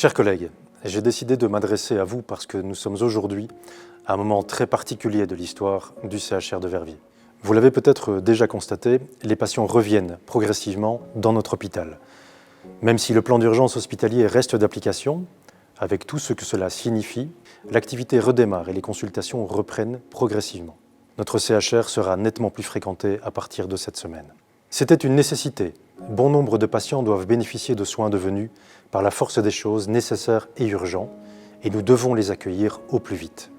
Chers collègues, j'ai décidé de m'adresser à vous parce que nous sommes aujourd'hui à un moment très particulier de l'histoire du CHR de Verviers. Vous l'avez peut-être déjà constaté, les patients reviennent progressivement dans notre hôpital. Même si le plan d'urgence hospitalier reste d'application, avec tout ce que cela signifie, l'activité redémarre et les consultations reprennent progressivement. Notre CHR sera nettement plus fréquenté à partir de cette semaine. C'était une nécessité. Bon nombre de patients doivent bénéficier de soins devenus, par la force des choses, nécessaires et urgents, et nous devons les accueillir au plus vite.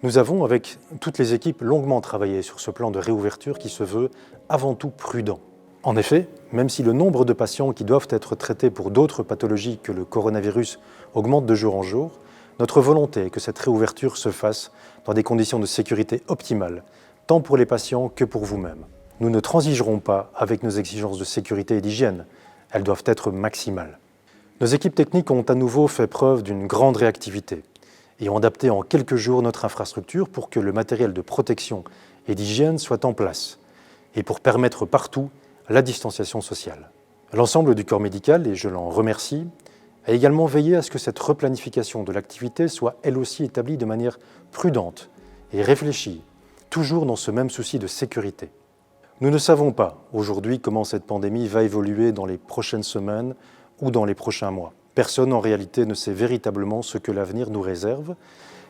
Nous avons, avec toutes les équipes, longuement travaillé sur ce plan de réouverture qui se veut avant tout prudent. En effet, même si le nombre de patients qui doivent être traités pour d'autres pathologies que le coronavirus augmente de jour en jour, notre volonté est que cette réouverture se fasse dans des conditions de sécurité optimales, tant pour les patients que pour vous-même. Nous ne transigerons pas avec nos exigences de sécurité et d'hygiène. Elles doivent être maximales. Nos équipes techniques ont à nouveau fait preuve d'une grande réactivité et ont adapté en quelques jours notre infrastructure pour que le matériel de protection et d'hygiène soit en place et pour permettre partout la distanciation sociale. L'ensemble du corps médical, et je l'en remercie, a également veillé à ce que cette replanification de l'activité soit elle aussi établie de manière prudente et réfléchie, toujours dans ce même souci de sécurité. Nous ne savons pas aujourd'hui comment cette pandémie va évoluer dans les prochaines semaines ou dans les prochains mois. Personne en réalité ne sait véritablement ce que l'avenir nous réserve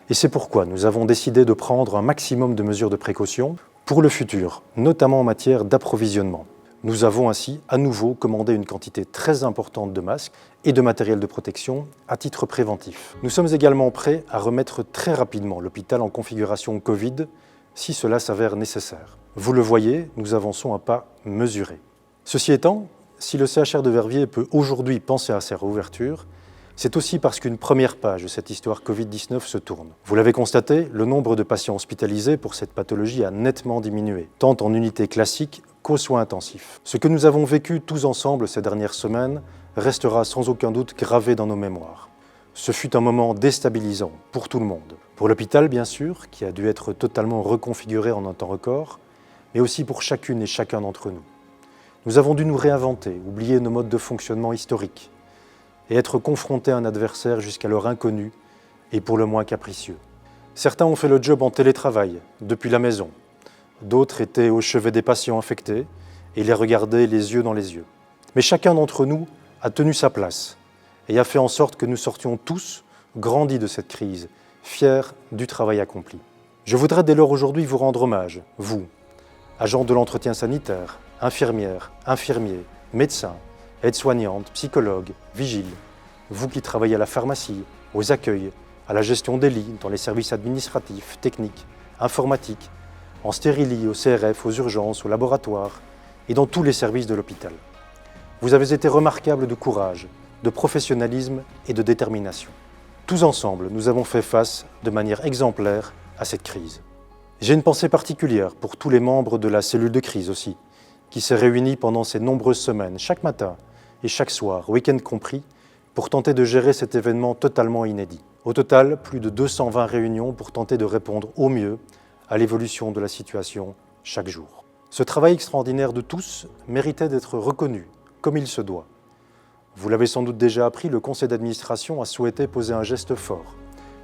et c'est pourquoi nous avons décidé de prendre un maximum de mesures de précaution pour le futur, notamment en matière d'approvisionnement. Nous avons ainsi à nouveau commandé une quantité très importante de masques et de matériel de protection à titre préventif. Nous sommes également prêts à remettre très rapidement l'hôpital en configuration Covid si cela s'avère nécessaire. Vous le voyez, nous avançons à pas mesurés. Ceci étant, si le CHR de Verviers peut aujourd'hui penser à sa réouverture, c'est aussi parce qu'une première page de cette histoire Covid-19 se tourne. Vous l'avez constaté, le nombre de patients hospitalisés pour cette pathologie a nettement diminué, tant en unité classique qu'aux soins intensifs. Ce que nous avons vécu tous ensemble ces dernières semaines restera sans aucun doute gravé dans nos mémoires. Ce fut un moment déstabilisant pour tout le monde. Pour l'hôpital, bien sûr, qui a dû être totalement reconfiguré en un temps record, mais aussi pour chacune et chacun d'entre nous. Nous avons dû nous réinventer, oublier nos modes de fonctionnement historiques et être confrontés à un adversaire jusqu'alors inconnu et pour le moins capricieux. Certains ont fait le job en télétravail, depuis la maison. D'autres étaient au chevet des patients infectés et les regardaient les yeux dans les yeux. Mais chacun d'entre nous a tenu sa place et a fait en sorte que nous sortions tous grandis de cette crise, fiers du travail accompli. Je voudrais dès lors aujourd'hui vous rendre hommage, vous, agents de l'entretien sanitaire, infirmières, infirmiers, médecins, aides-soignantes, psychologues, vigiles, vous qui travaillez à la pharmacie, aux accueils, à la gestion des lits, dans les services administratifs, techniques, informatiques, en stérilie, au CRF, aux urgences, au laboratoire et dans tous les services de l'hôpital. Vous avez été remarquables de courage, de professionnalisme et de détermination. Tous ensemble, nous avons fait face de manière exemplaire à cette crise. J'ai une pensée particulière pour tous les membres de la cellule de crise aussi, qui s'est réunie pendant ces nombreuses semaines, chaque matin et chaque soir, week-end compris, pour tenter de gérer cet événement totalement inédit. Au total, plus de 220 réunions pour tenter de répondre au mieux à l'évolution de la situation chaque jour. Ce travail extraordinaire de tous méritait d'être reconnu, comme il se doit. Vous l'avez sans doute déjà appris, le conseil d'administration a souhaité poser un geste fort,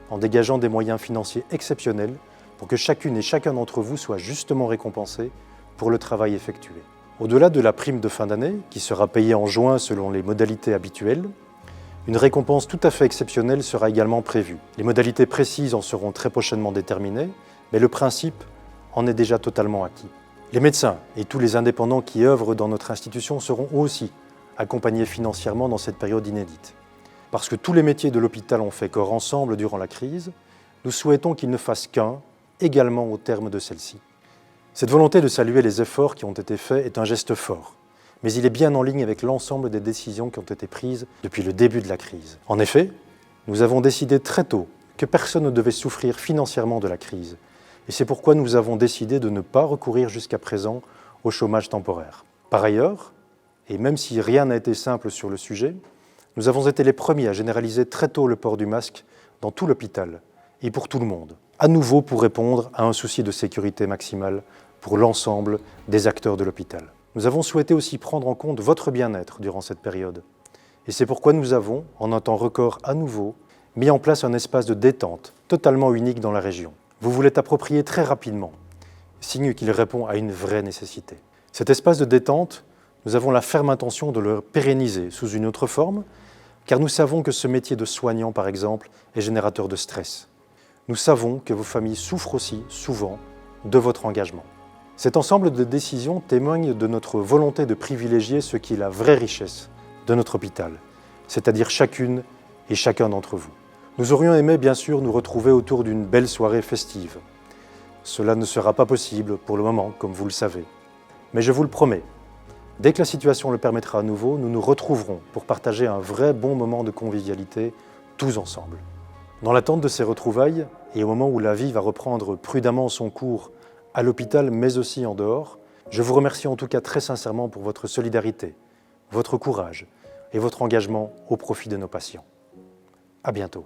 en dégageant des moyens financiers exceptionnels pour que chacune et chacun d'entre vous soit justement récompensé pour le travail effectué. Au-delà de la prime de fin d'année, qui sera payée en juin selon les modalités habituelles, une récompense tout à fait exceptionnelle sera également prévue. Les modalités précises en seront très prochainement déterminées, mais le principe en est déjà totalement acquis. Les médecins et tous les indépendants qui œuvrent dans notre institution seront eux aussi accompagnés financièrement dans cette période inédite. Parce que tous les métiers de l'hôpital ont fait corps ensemble durant la crise, nous souhaitons qu'ils ne fassent qu'un, également au terme de celle-ci. Cette volonté de saluer les efforts qui ont été faits est un geste fort, mais il est bien en ligne avec l'ensemble des décisions qui ont été prises depuis le début de la crise. En effet, nous avons décidé très tôt que personne ne devait souffrir financièrement de la crise, et c'est pourquoi nous avons décidé de ne pas recourir jusqu'à présent au chômage temporaire. Par ailleurs, et même si rien n'a été simple sur le sujet, nous avons été les premiers à généraliser très tôt le port du masque dans tout l'hôpital et pour tout le monde, à nouveau pour répondre à un souci de sécurité maximale pour l'ensemble des acteurs de l'hôpital. Nous avons souhaité aussi prendre en compte votre bien-être durant cette période Et c'est pourquoi nous avons, en un temps record à nouveau, mis en place un espace de détente totalement unique dans la région. Vous vous l'êtes approprié très rapidement, signe qu'il répond à une vraie nécessité. Cet espace de détente, nous avons la ferme intention de le pérenniser sous une autre forme, car nous savons que ce métier de soignant, par exemple, est générateur de stress. Nous savons que vos familles souffrent aussi, souvent, de votre engagement. Cet ensemble de décisions témoigne de notre volonté de privilégier ce qui est la vraie richesse de notre hôpital, c'est-à-dire chacune et chacun d'entre vous. Nous aurions aimé, bien sûr, nous retrouver autour d'une belle soirée festive. Cela ne sera pas possible pour le moment, comme vous le savez. Mais je vous le promets, dès que la situation le permettra à nouveau, nous nous retrouverons pour partager un vrai bon moment de convivialité, tous ensemble. Dans l'attente de ces retrouvailles, et au moment où la vie va reprendre prudemment son cours à l'hôpital, mais aussi en dehors, je vous remercie en tout cas très sincèrement pour votre solidarité, votre courage et votre engagement au profit de nos patients. À bientôt.